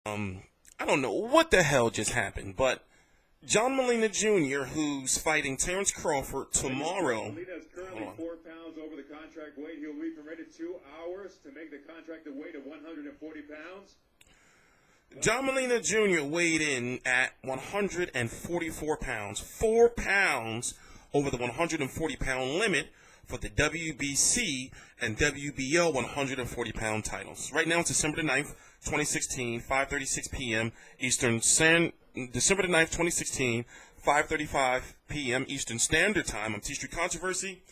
I don't know what the hell just happened, but John Molina Jr., who's fighting Terence Crawford tomorrow. Molina is currently 4 pounds over the contract weight. He'll be permitted 2 hours to make the contracted weight of 140 pounds. John Molina Jr. weighed in at 144 pounds, 4 pounds over the 140-pound limit for the WBC and WBO 140-pound titles. Right now it's December the 9th, 2016, 5:36 p.m. Eastern December the 9th, 2016, 5:35 p.m. Eastern Standard Time. I'm TstreeT Controversy.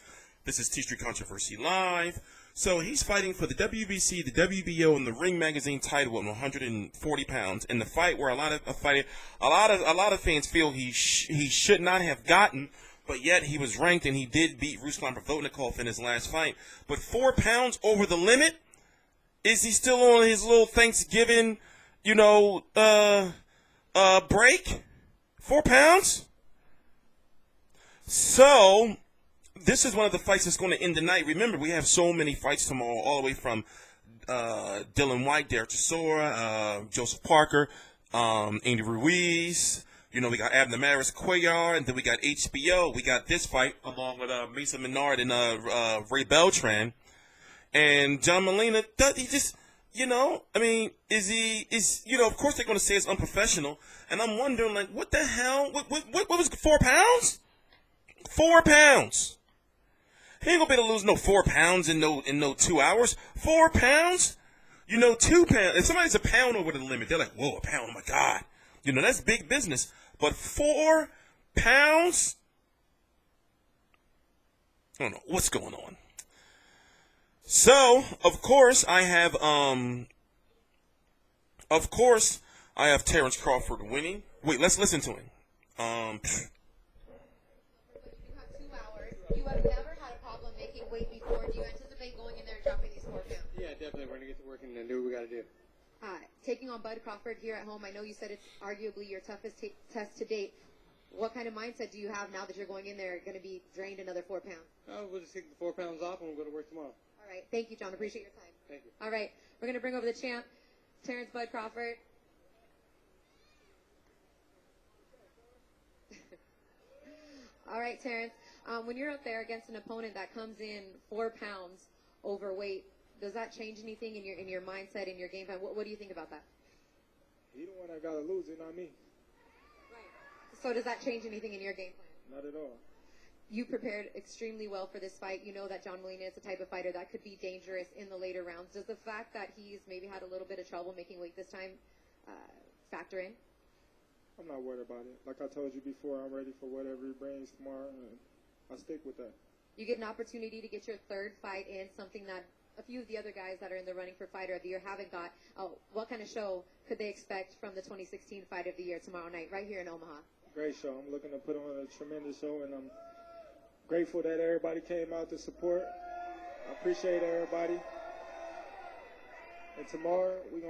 This is TstreeT Controversy Live. So he's fighting for the WBC, the WBO, and the Ring Magazine title at 140 pounds. In the fight where a lot of fans feel he should not have gotten, but yet he was ranked and he did beat Ruslan Provodnikov in his last fight. But 4 pounds over the limit? Is he still on his little Thanksgiving, break? 4 pounds? So this is one of the fights that's going to end the night. Remember, we have so many fights tomorrow, all the way from Dylan White, Derek Chisora, Joseph Parker, Andy Ruiz. We got Abner Maris Cuellar, and then we got HBO. We got this fight along with Mason Menard and Ray Beltran. And John Molina, he just, of course they're going to say it's unprofessional. And I'm wondering, what the hell? What was 4 pounds? 4 pounds. He ain't going to be able to lose no 4 pounds in no 2 hours. 4 pounds? 2 pounds. If somebody's a pound over the limit, they're like, whoa, a pound, oh my God. That's big business. But 4 pounds? I don't know what's going on. So, of course, I have Terence Crawford winning. Wait, let's listen to him. You have 2 hours. You have never had a problem making weight before. Do you anticipate going in there and dropping these 4 pounds? Yeah, definitely. We're going to get to work and do what we got to do. Taking on Bud Crawford here at home, I know you said it's arguably your toughest test to date. What kind of mindset do you have now that you're going in there going to be drained another 4 pounds? We'll just take the 4 pounds off and we'll go to work tomorrow. All right. Thank you, John. Appreciate your time. Thank you. All right. We're going to bring over the champ, Terence Bud Crawford. All right, Terence. When you're up there against an opponent that comes in 4 pounds overweight, does that change anything in your mindset, in your game plan? What do you think about that? He the one that got to lose it, not me. Right. So does that change anything in your game plan? Not at all. You prepared extremely well for this fight. You know that John Molina is the type of fighter that could be dangerous in the later rounds. Does the fact that he's maybe had a little bit of trouble making weight this time factor in? I'm not worried about it. Like I told you before, I'm ready for whatever he brings tomorrow, and I stick with that. You get an opportunity to get your 3rd fight in, something that a few of the other guys that are in the running for Fighter of the Year haven't got. What kind of show could they expect from the 2016 Fight of the Year tomorrow night right here in Omaha? Great show. I'm looking to put on a tremendous show, and I'm grateful that everybody came out to support. I appreciate everybody. And tomorrow we're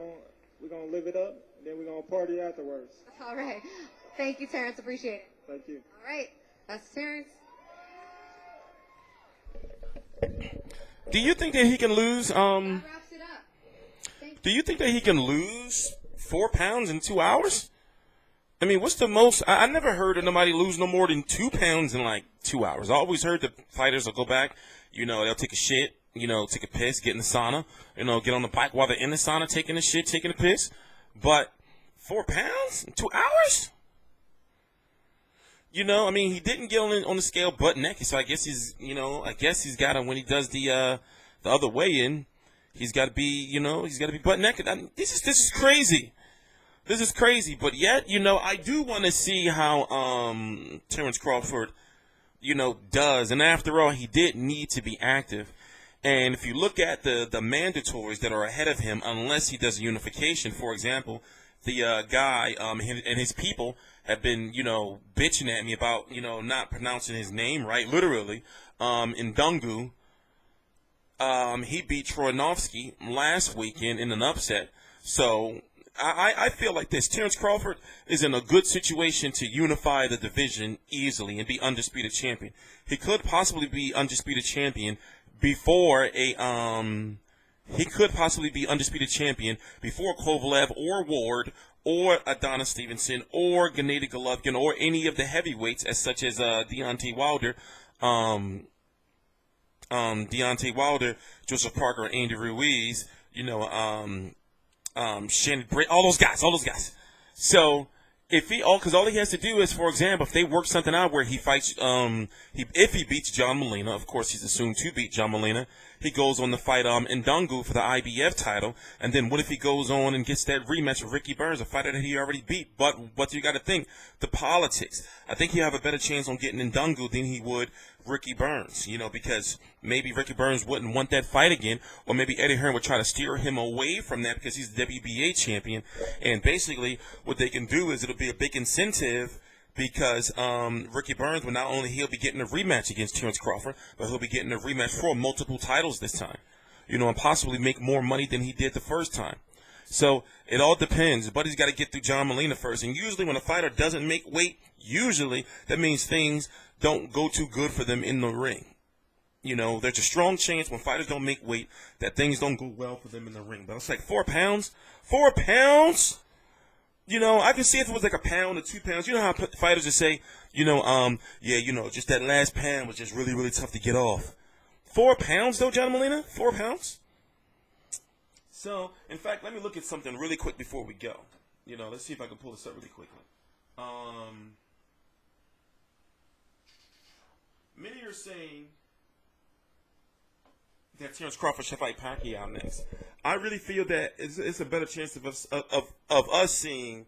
gonna live it up, and then we're gonna party afterwards. All right. Thank you, Terence. Appreciate it. Thank you. All right. That's Terence. Do you think that he can lose? That wraps it up. Do you think that he can lose 4 pounds in 2 hours? I mean, what's the most? I never heard of nobody lose no more than 2 pounds in 2 hours. I always heard that fighters will go back, they'll take a shit, take a piss, get in the sauna, get on the bike while they're in the sauna, taking a shit, taking a piss. But 4 pounds in 2 hours? He didn't get on the scale butt naked, so I guess he's got to, when he does the other weigh-in, he's got to be butt naked. This is crazy. This is crazy, but yet, I do want to see how Terence Crawford, does. And after all, he did need to be active. And if you look at the mandatories that are ahead of him, unless he does a unification, for example, the guy and his people have been, bitching at me about, not pronouncing his name right, literally, in Dungu. He beat Troyanovsky last weekend in an upset. So I feel like this. Terence Crawford is in a good situation to unify the division easily and be undisputed champion. He could possibly be undisputed champion before a he could possibly be undisputed champion before Kovalev or Ward or Adonis Stevenson or Gennady Golovkin or any of the heavyweights, as such as Deontay Wilder, Joseph Parker, and Andy Ruiz. Shannon Bray, all those guys. So if because all he has to do is, for example, if they work something out where he fights, if he beats John Molina, of course he's assumed to beat John Molina, he goes on to fight Ndongo for the IBF title, and then what if he goes on and gets that rematch with Ricky Burns, a fighter that he already beat? But what you got to think, the politics. I think he'll have a better chance on getting Ndongo than he would Ricky Burns, because maybe Ricky Burns wouldn't want that fight again, or maybe Eddie Hearn would try to steer him away from that because he's the WBA champion. And basically what they can do is it'll be a big incentive, because Ricky Burns will not only he'll be getting a rematch against Terence Crawford, but he'll be getting a rematch for multiple titles this time, and possibly make more money than he did the first time. So it all depends. Buddy's got to get through John Molina first, and usually when a fighter doesn't make weight, usually that means things don't go too good for them in the ring. There's a strong chance when fighters don't make weight that things don't go well for them in the ring. But it's like 4 pounds. 4 pounds? I can see if it was like a pound or 2 pounds. You know how fighters just say, just that last pound was just really, really tough to get off. 4 pounds, though, John Molina? 4 pounds? So, in fact, let me look at something really quick before we go. Let's see if I can pull this up really quickly. Many are saying that Terence Crawford should fight Pacquiao next. I really feel that it's a better chance of us seeing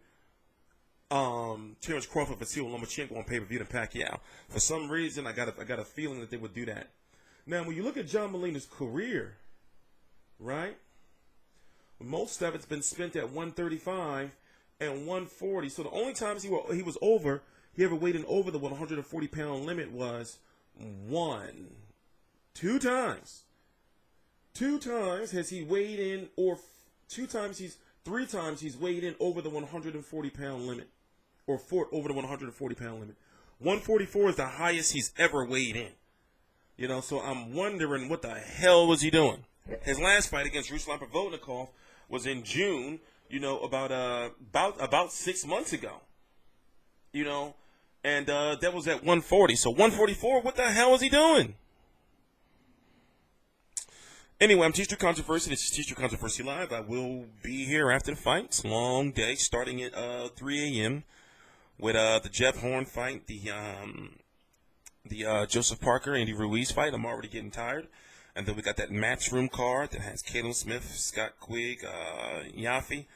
Terence Crawford versus Lomachenko on pay-per-view than Pacquiao. For some reason, I got a feeling that they would do that. Now, when you look at John Molina's career, right, most of it's been spent at 135 and 140. So the only times he ever weighed in over the 140-pound limit was 2 times. 2 times has he weighed in, or 3 times he's weighed in over the 140-pound limit, or over the 140-pound limit. 144 is the highest he's ever weighed in. So I'm wondering what the hell was he doing? His last fight against Ruslan Provodnikov was in June, about 6 months ago. And that was at 140. So 144, what the hell is he doing? Anyway, I'm TstreeT Controversy. This is TstreeT Controversy Live. I will be here after the fight. It's a long day, starting at 3 a.m. with the Jeff Horn fight, the Joseph Parker, Andy Ruiz fight. I'm already getting tired. And then we got that matchroom card that has Caleb Smith, Scott Quigg, Yaffe,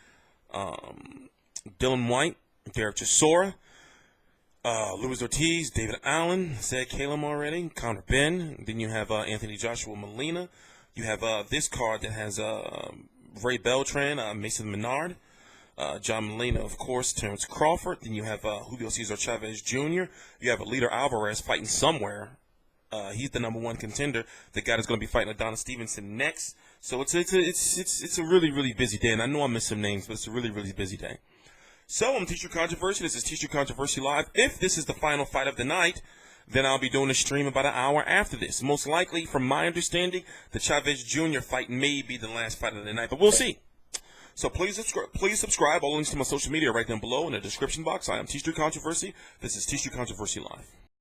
Dylan White, Derek Chisora, Luis Ortiz, David Allen, said Caleb already, Conor Benn. Then you have Anthony Joshua Molina. You have this card that has Ray Beltran, Mason Menard, John Molina, of course, Terence Crawford. Then you have Julio Cesar Chavez Jr. You have Alida Alvarez fighting somewhere. He's the number 1 contender. The guy that's going to be fighting Adonis Stevenson next. So it's a really, really busy day. And I know I missed some names, but it's a really, really busy day. So I'm TstreeT Controversy. This is TstreeT Controversy Live. If this is the final fight of the night, then I'll be doing a stream about an hour after this. Most likely, from my understanding, the Chavez Jr. fight may be the last fight of the night, but we'll see. So please subscribe. All links to my social media are right down below in the description box. I am TstreeT Controversy. This is TstreeT Controversy Live.